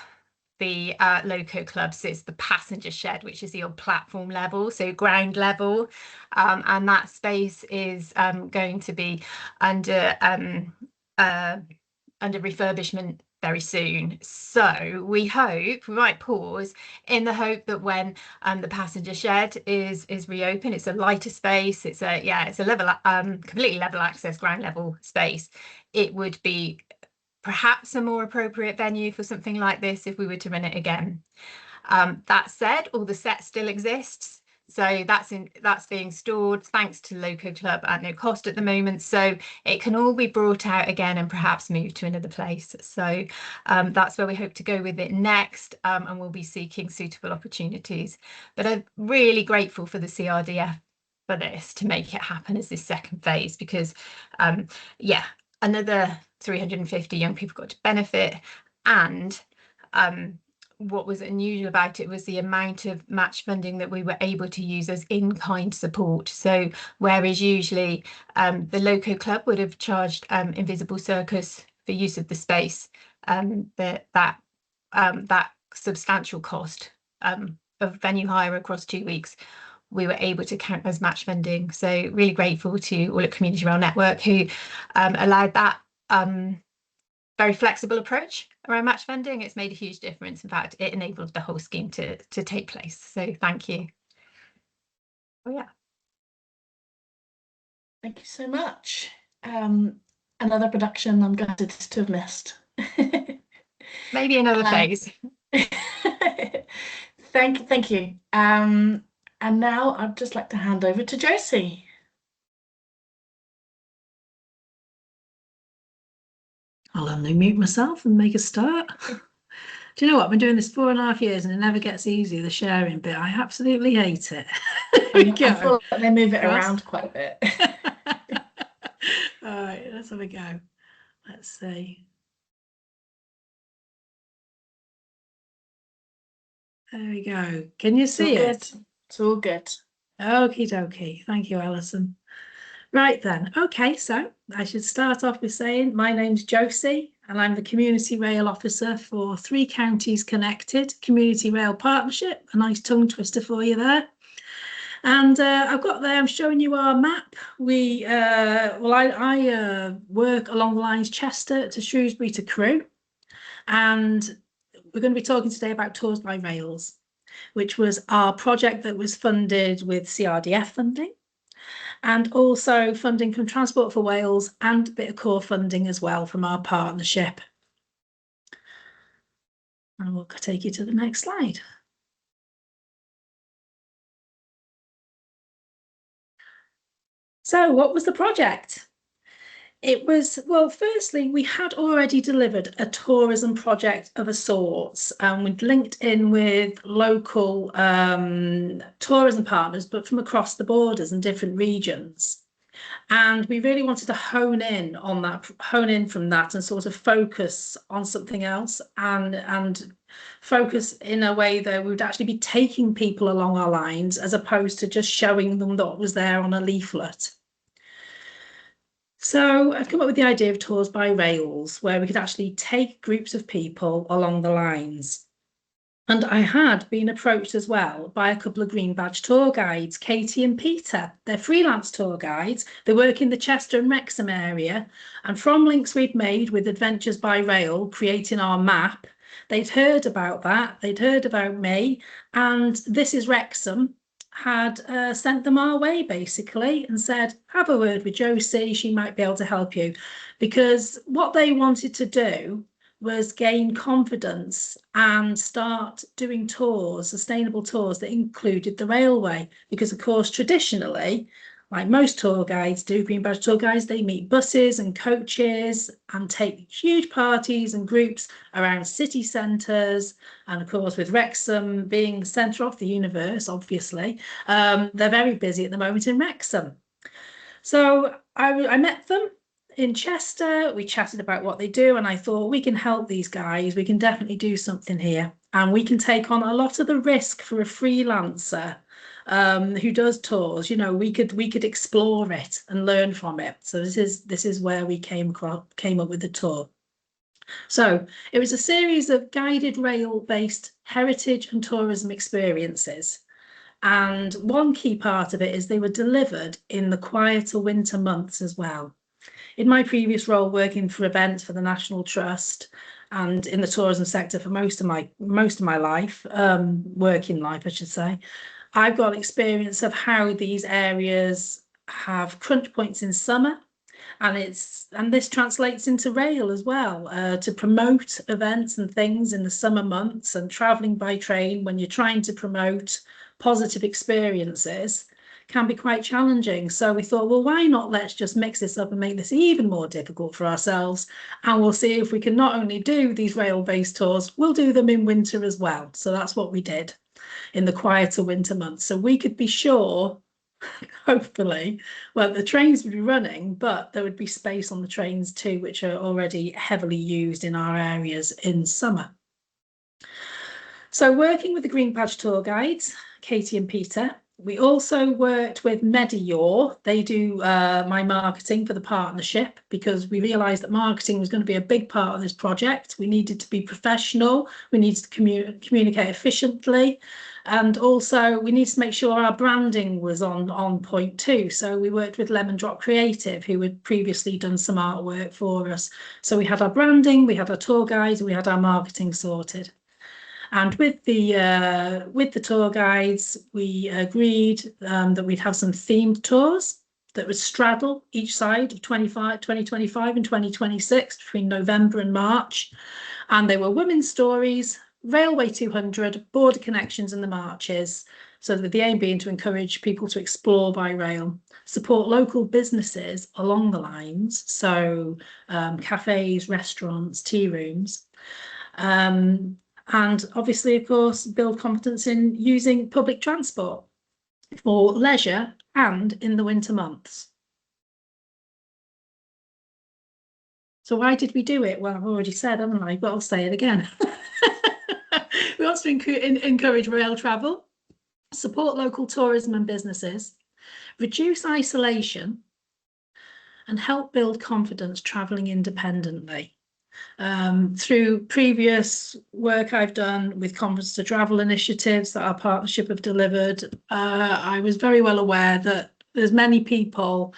the Loco Club sits the passenger shed, which is the old platform level, so ground level, and that space is going to be under refurbishment very soon. So we might pause in the hope that when the passenger shed is reopened, it's a lighter space, it's a level completely level access ground level space. It would be perhaps a more appropriate venue for something like this if we were to run it again. That said, all the set still exists. So that's being stored thanks to Loco Club at no cost at the moment. So it can all be brought out again and perhaps moved to another place. So that's where we hope to go with it next, and we'll be seeking suitable opportunities. But I'm really grateful for the CRDF for this to make it happen as this second phase, because yeah, another 350 young people got to benefit. And what was unusual about it was the amount of match funding that we were able to use as in-kind support. So whereas usually the local club would have charged Invisible Circus for use of the space, that substantial cost of venue hire across 2 weeks, we were able to count as match funding. So really grateful to all at Community Rail Network who allowed that very flexible approach around match funding. It's made a huge difference. In fact, it enabled the whole scheme to take place. So thank you. Oh yeah. Thank you so much. Another production I'm gutted to have missed. Maybe another phase. Thank you. And now I'd just like to hand over to Josie. I'll unmute myself and make a start. Do you know what? I've been doing this 4.5 years and it never gets easy, the sharing bit. I absolutely hate it. I feel like they move it around quite a bit. All right, let's have a go. Let's see. There we go. Can you see it? It's all good. Okie dokie. Thank you, Alison. Right then. Okay, so I should start off with saying my name's Josie and I'm the Community Rail Officer for 3 Counties Connected Community Rail Partnership. A nice tongue twister for you there. And I've got there, I'm showing you our map. I work along the lines Chester to Shrewsbury to Crewe. And we're going to be talking today about Tours by Rails, which was our project that was funded with CRDF funding and also funding from Transport for Wales and a bit of core funding as well from our partnership. And we'll take you to the next slide. So what was the project? It was, well, firstly, we had already delivered a tourism project of a sort, and we'd linked in with local tourism partners, but from across the borders and different regions. And we really wanted to hone in from that and sort of focus on something else and focus in a way that we would actually be taking people along our lines as opposed to just showing them what was there on a leaflet. So I've come up with the idea of Tours by Rails, where we could actually take groups of people along the lines. And I had been approached as well by a couple of green badge tour guides, Katie and Peter. They're freelance tour guides. They work in the Chester and Wrexham area. And from links we'd made with Adventures by Rail, creating our map, they'd heard about that. They'd heard about me. And This is Wrexham had sent them our way basically and said, have a word with Josie, she might be able to help you. Because what they wanted to do was gain confidence and start doing tours, sustainable tours that included the railway. Because of course, traditionally, like most tour guides do, green badge tour guides, they meet buses and coaches and take huge parties and groups around city centres. And of course, with Wrexham being the centre of the universe, obviously, they're very busy at the moment in Wrexham. So I met them in Chester, we chatted about what they do, and I thought we can help these guys, we can definitely do something here. And we can take on a lot of the risk for a freelancer who does tours. You know, we could explore it and learn from it. So this is where we came up with the tour. So it was a series of guided rail-based heritage and tourism experiences. And one key part of it is they were delivered in the quieter winter months as well. In my previous role working for events for the National Trust and in the tourism sector for most of my life, working life, I should say, I've got experience of how these areas have crunch points in summer, and this translates into rail as well, to promote events and things in the summer months, and travelling by train when you're trying to promote positive experiences can be quite challenging. So we thought, well, why not let's just mix this up and make this even more difficult for ourselves, and we'll see if we can not only do these rail-based tours, we'll do them in winter as well. So that's what we did in the quieter winter months, so we could be sure hopefully. Well, the trains would be running, but there would be space on the trains too, which are already heavily used in our areas in summer. So working with the Green Badge tour guides, Katie and Peter, we also worked with Medior. They do my marketing for the partnership, because we realised that marketing was going to be a big part of this project. We needed to be professional, we needed to communicate efficiently, and also we needed to make sure our branding was on point too. So we worked with Lemon Drop Creative, who had previously done some artwork for us. So we had our branding, we had our tour guides, we had our marketing sorted. And with the tour guides, we agreed that we'd have some themed tours that would straddle each side of 2025 and 2026 between November and March. And they were women's stories, Railway 200, border connections and the marches. So that the aim being to encourage people to explore by rail, support local businesses along the lines. So cafes, restaurants, tea rooms. And obviously, of course, build confidence in using public transport for leisure and in the winter months. So why did we do it? Well, I've already said, haven't I? But I'll say it again. We want to encourage rail travel, support local tourism and businesses, reduce isolation, and help build confidence travelling independently. Through previous work I've done with Conference to Travel initiatives that our partnership have delivered, I was very well aware that there's many people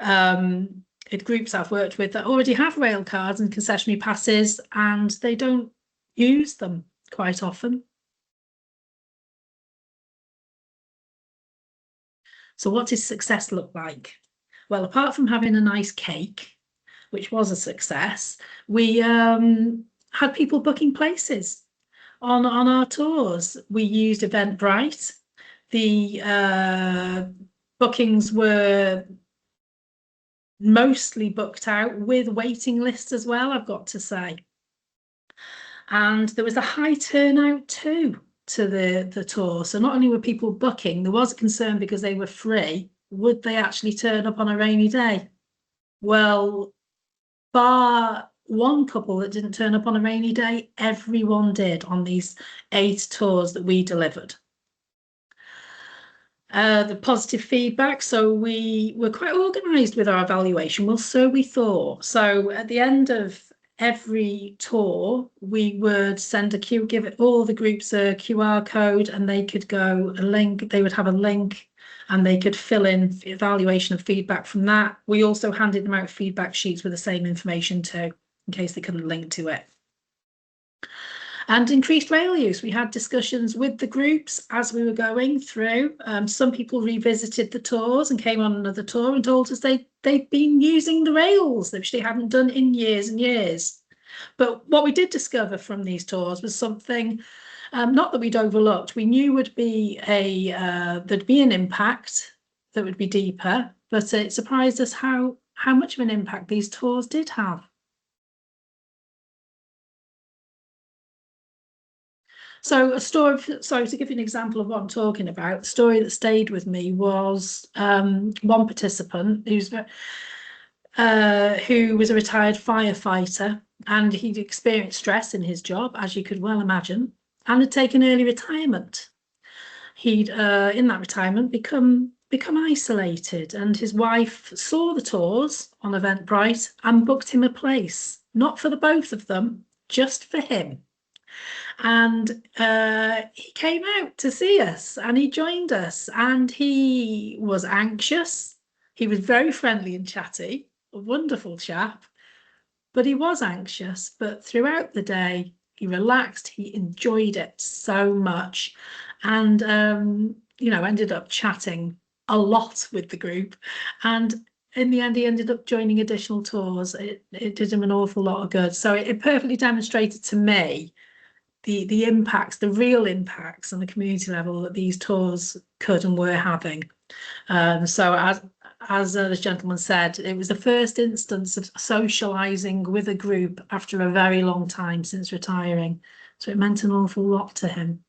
in groups I've worked with that already have rail cards and concessionary passes, and they don't use them quite often. So what does success look like? Well, apart from having a nice cake, which was a success, we had people booking places on our tours. We used Eventbrite. The bookings were mostly booked out with waiting lists as well, I've got to say. And there was a high turnout too to the tour. So not only were people booking, there was a concern because they were free, would they actually turn up on a rainy day? Well, bar one couple that didn't turn up on a rainy day, everyone did on these 8 tours that we delivered. The positive feedback, so we were quite organised with our evaluation. Well, so we thought. So at the end of every tour, we would send give all the groups a QR code, and they could go a link. They would have a link, and they could fill in evaluation and feedback from that. We also handed them out feedback sheets with the same information too, in case they couldn't link to it. And increased rail use. We had discussions with the groups as we were going through. Some people revisited the tours and came on another tour and told us they'd been using the rails, which they hadn't done in years and years. But what we did discover from these tours was something not that we'd overlooked. We knew would be there'd be an impact that would be deeper, but it surprised us how much of an impact these tours did have. So a story, sorry, to give you an example of what I'm talking about, the story that stayed with me was one participant who was a retired firefighter, and he'd experienced stress in his job, as you could well imagine, and had taken early retirement. He'd in that retirement become isolated, and his wife saw the tours on Eventbrite and booked him a place, not for the both of them, just for him. And he came out to see us, and he joined us, and he was anxious. He was very friendly and chatty, a wonderful chap, but he was anxious. But throughout the day, he relaxed, he enjoyed it so much, and ended up chatting a lot with the group. And in the end, he ended up joining additional tours. It did him an awful lot of good. So it perfectly demonstrated to me the impacts, the real impacts on the community level that these tours could and were having. So as this gentleman said, it was the first instance of socialising with a group after a very long time since retiring. So it meant an awful lot to him.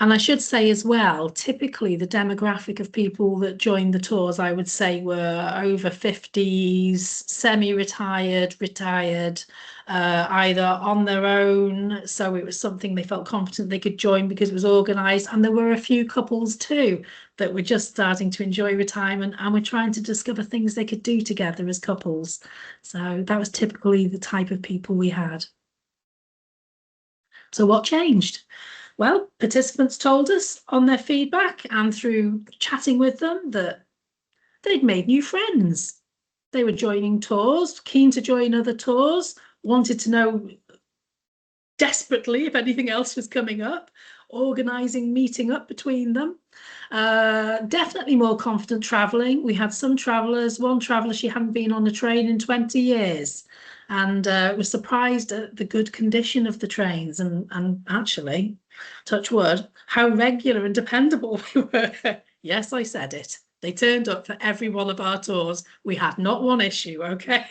And I should say as well, typically the demographic of people that joined the tours, I would say, were over 50s, semi-retired, retired, either on their own. So it was something they felt confident they could join because it was organised. And there were a few couples too that were just starting to enjoy retirement and were trying to discover things they could do together as couples. So that was typically the type of people we had. So what changed? Well, participants told us on their feedback and through chatting with them that they'd made new friends. They were joining tours, keen to join other tours, wanted to know desperately if anything else was coming up, organising, meeting up between them. Definitely more confident travelling. We had some travellers, one traveller, she hadn't been on a train in 20 years. And was surprised at the good condition of the trains and actually, touch wood, how regular and dependable we were. Yes, I said it. They turned up for every one of our tours. We had not one issue, okay?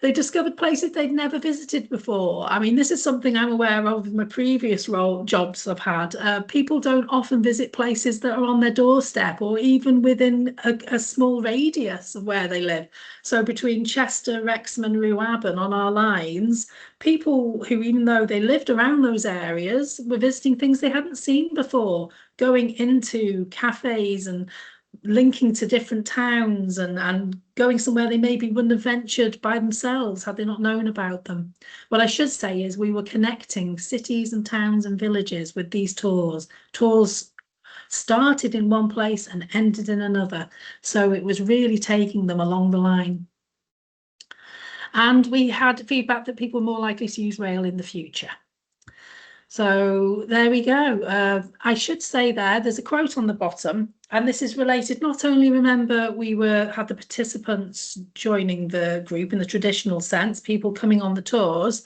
They discovered places they'd never visited before. I mean, this is something I'm aware of in my previous jobs I've had. People don't often visit places that are on their doorstep or even within a small radius of where they live. So between Chester, Wrexham and Rewabon on our lines, people who, even though they lived around those areas, were visiting things they hadn't seen before, going into cafes and linking to different towns and going somewhere they maybe wouldn't have ventured by themselves had they not known about them. What I should say is we were connecting cities and towns and villages with these tours. Tours started in one place and ended in another. So it was really taking them along the line. And we had feedback that people were more likely to use rail in the future. So there we go. I should say there's a quote on the bottom, and this is related not only, remember, we had the participants joining the group in the traditional sense, people coming on the tours.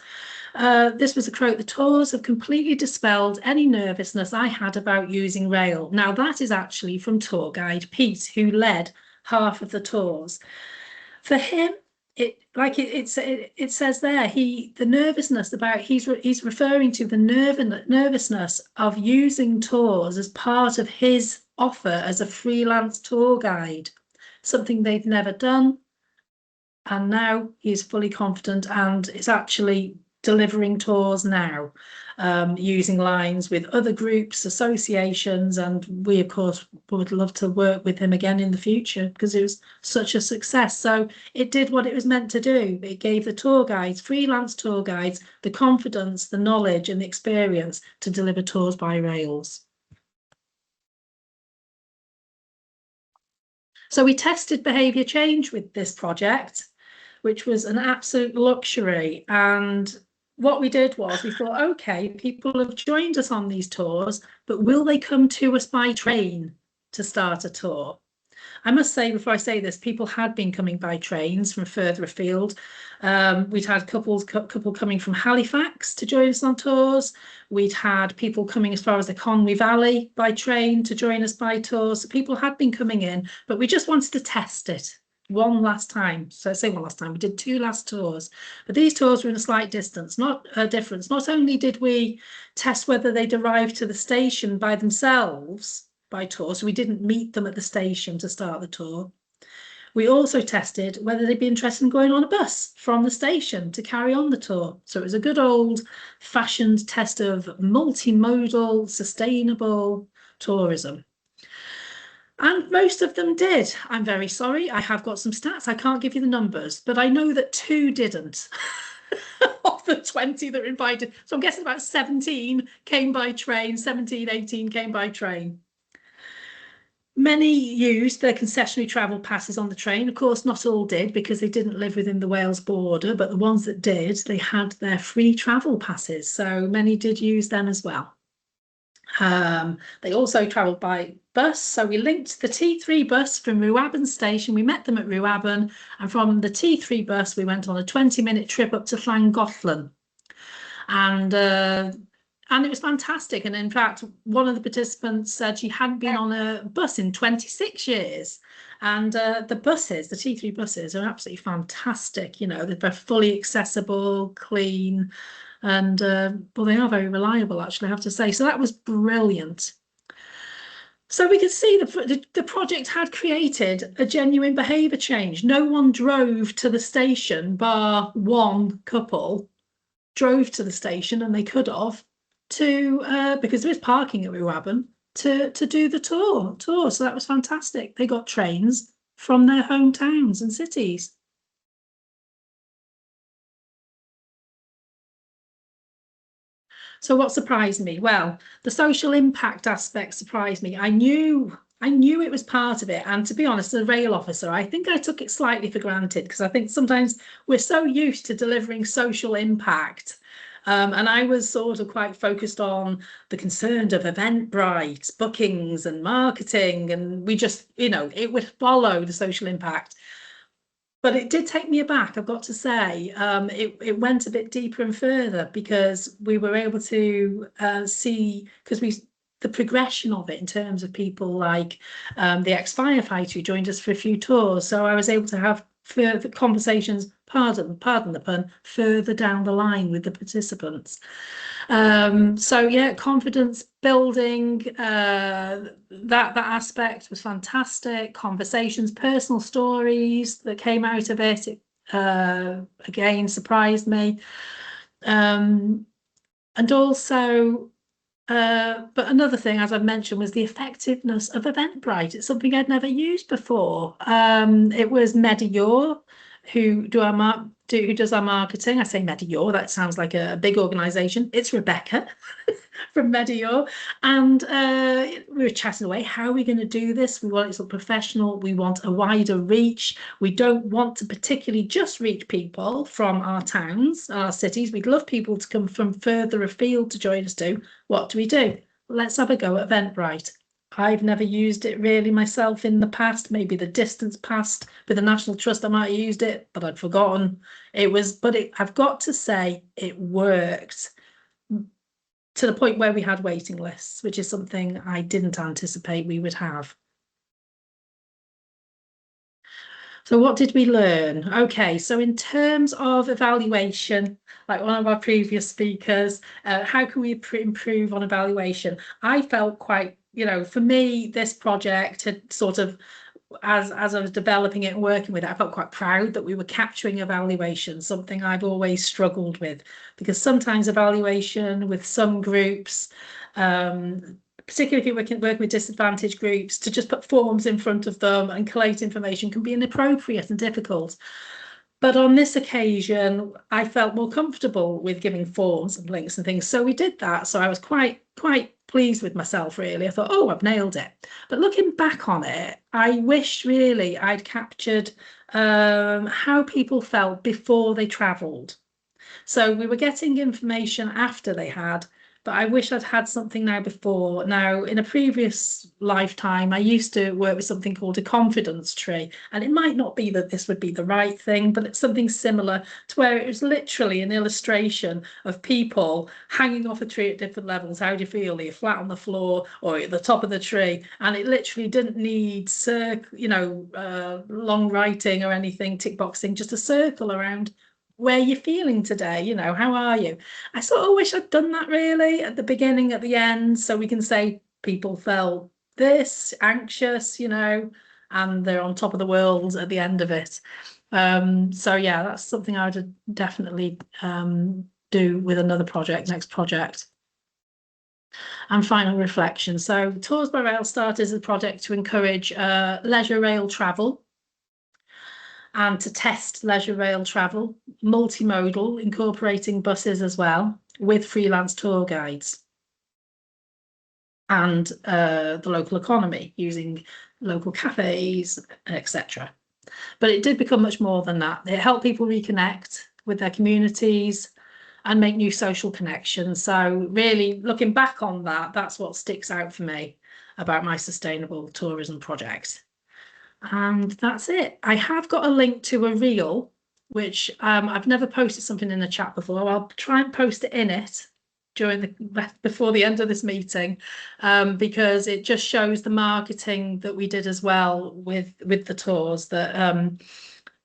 This was a quote: "The tours have completely dispelled any nervousness I had about using rail." Now that is actually from tour guide Pete, who led half of the tours. For him, it says there, the nervousness about, he's referring to the nervousness of using tours as part of his offer as a freelance tour guide, something they've never done, and now he's fully confident and is actually delivering tours now, using lines with other groups, associations, and we of course would love to work with him again in the future because it was such a success. So it did what it was meant to do. It gave the tour guides, freelance tour guides, the confidence, the knowledge and the experience to deliver tours by rails. So we tested behaviour change with this project, which was an absolute luxury. And what we did was we thought, okay, people have joined us on these tours, but will they come to us by train to start a tour? I must say, before I say this, people had been coming by trains from further afield. We'd had couple coming from Halifax to join us on tours. We'd had people coming as far as the Conwy Valley by train to join us by tours. So people had been coming in, but we just wanted to test it one last time. So I say one last time, we did 2 last tours, but these tours were in a slight difference. Not only did we test whether they'd arrived to the station by themselves by tour, so we didn't meet them at the station to start the tour, we also tested whether they'd be interested in going on a bus from the station to carry on the tour. So it was a good old fashioned test of multimodal, sustainable tourism. And most of them did. I'm very sorry. I have got some stats. I can't give you the numbers, but I know that 2 didn't of the 20 that were invited. So I'm guessing about 17 came by train, 17, 18 came by train. Many used their concessionary travel passes on the train. Of course, not all did because they didn't live within the Wales border, but the ones that did, they had their free travel passes. So many did use them as well. They also travelled by bus, so we linked the T3 bus from Rewabon station. We met them at Rewabon, and from the T3 bus we went on a 20-minute trip up to Llangollen, and it was fantastic. And in fact, one of the participants said she hadn't been on a bus in 26 years, and the buses, the T3 buses, are absolutely fantastic. You know, they're fully accessible, clean, And well, they are very reliable, actually, I have to say. So that was brilliant. So we could see the project had created a genuine behaviour change. No one drove to the station, bar one couple drove to the station, and they could have, to because there is parking at Ruaben, to do the tour. So that was fantastic. They got trains from their hometowns and cities. So what surprised me? Well, the social impact aspect surprised me. I knew it was part of it. And to be honest, as a rail officer, I think I took it slightly for granted, because I think sometimes we're so used to delivering social impact. And I was sort of quite focused on the concern of Eventbrite, bookings and marketing. And we just, it would follow the social impact. But it did take me aback, I've got to say. It went a bit deeper and further, because we were able to see, because the progression of it in terms of people like the ex-firefighter who joined us for a few tours. So I was able to have further conversations, pardon the pun, further down the line with the participants. So yeah, confidence building, that aspect was fantastic. Conversations, personal stories that came out of it, again surprised me. And also, but another thing, as I've mentioned, was the effectiveness of Eventbrite. It's something I'd never used before. It was Medior who does our marketing. I say Medior, that sounds like a big organization. It's Rebecca from Medior. And we were chatting away, how are we going to do this? We want it to look professional. We want a wider reach. We don't want to particularly just reach people from our towns, our cities. We'd love people to come from further afield to join us too. What do? Let's have a go at Eventbrite. I've never used it really myself in the past, maybe the distance past with the National Trust I might have used it, but I'd forgotten. I've got to say it worked to the point where we had waiting lists, which is something I didn't anticipate we would have. So what did we learn? Okay, so in terms of evaluation, like one of our previous speakers, how can we improve on evaluation? I felt quite, for me, this project had sort of, as I was developing it and working with it, I felt quite proud that we were capturing evaluation, something I've always struggled with, because sometimes evaluation with some groups, particularly if you're working with disadvantaged groups, to just put forms in front of them and collate information can be inappropriate and difficult. But on this occasion, I felt more comfortable with giving forms and links and things. So we did that. So I was quite pleased with myself, really. I thought, oh, I've nailed it. But looking back on it, I wish really I'd captured how people felt before they travelled. So we were getting information after they had, but I wish I'd had something now before. Now, in a previous lifetime, I used to work with something called a confidence tree, and it might not be that this would be the right thing, but it's something similar to where it was literally an illustration of people hanging off a tree at different levels. How do you feel? Are you flat on the floor or at the top of the tree? And it literally didn't need, long writing or anything, tick boxing, just a circle around where you're feeling today, how are you? I sort of wish I'd done that really at the beginning, at the end, so we can say people felt this, anxious, and they're on top of the world at the end of it. So yeah, that's something I would definitely do with another project, next project. And final reflection. So Tours by Rail started as a project to encourage leisure rail travel and to test leisure rail travel, multimodal, incorporating buses as well, with freelance tour guides, and the local economy, using local cafes, etc. But it did become much more than that. It helped people reconnect with their communities and make new social connections. So really, looking back on that, that's what sticks out for me about my sustainable tourism project. And that's it. I have got a link to a reel, which I've never posted something in the chat before. I'll try and post it in it before the end of this meeting, because it just shows the marketing that we did as well with the tours, that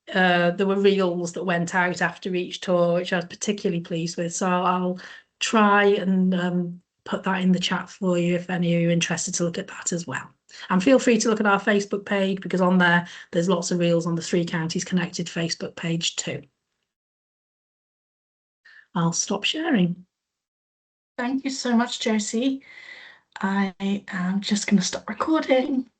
there were reels that went out after each tour, which I was particularly pleased with. So I'll try and put that in the chat for you if any of you are interested to look at that as well. And feel free to look at our Facebook page, because on there's lots of reels on the Three Counties Connected Facebook page too. I'll stop sharing. Thank you so much, Josie. I am just going to stop recording.